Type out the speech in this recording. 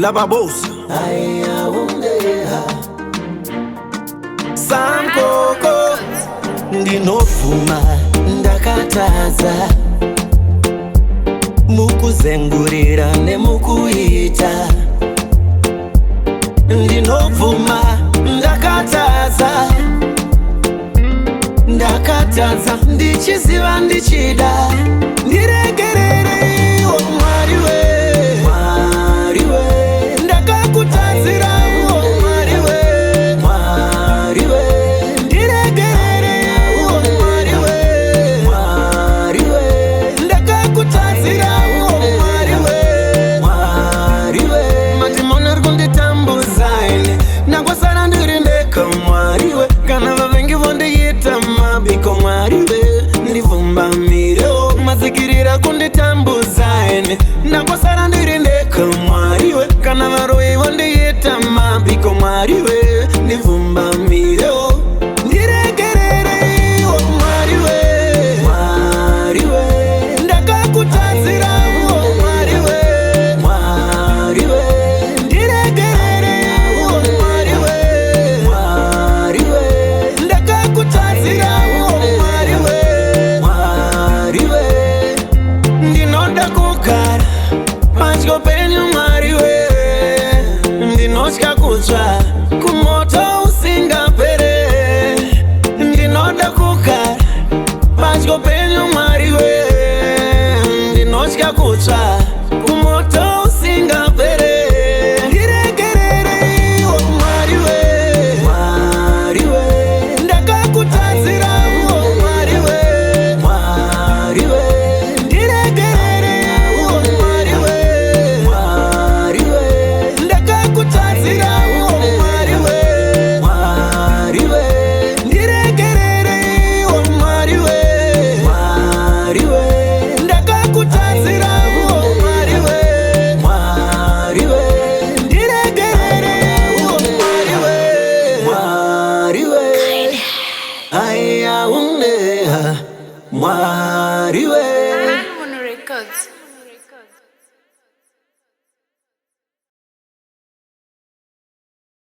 La babosa Sankoko ndinofuma ndakataza mukuzengurira nemukuita ndinofuma ndakataza ndichiziva ndichida ndiregerere iwo mwariwe ndakakutadzira iwo mwariwe ndiregerere iwo mwariwe ndakakutadzira iwo mwariwe matimona rikunditambuza ine nangosara ndiri ndeka mwariwe kana vavengi vondiita mabiko mwariwe ndivumbamireo mazikirira kunditambuza ine nangosara ndiri ndeka mwariwe kana varoi vondiita mabiko mwariwe ndivumbamireo ndiregerere iwo mwariwe ndakakutadzira iwo mwariwe ndiregerere iwo mwariwe ndakakutadzira iwo mwariwe ndinoda kugara padyo penyu mwariwe ndinotya kutsva kumoto usingapere ndinoda kugara padyo penyu mwariwe ndinotya kutsva kumoto usingapere ndiregerere iwo mwariwe ndakakutadzira iwo mwariwe ndiregerere iwo mwariwe ndakakutadzira iwo mwariwe ndiregerere iwo mwariwe ndakakutadzira iwo mwariwe ndiregerere iwo mwariwe aya undeha mwariwe Mono Records.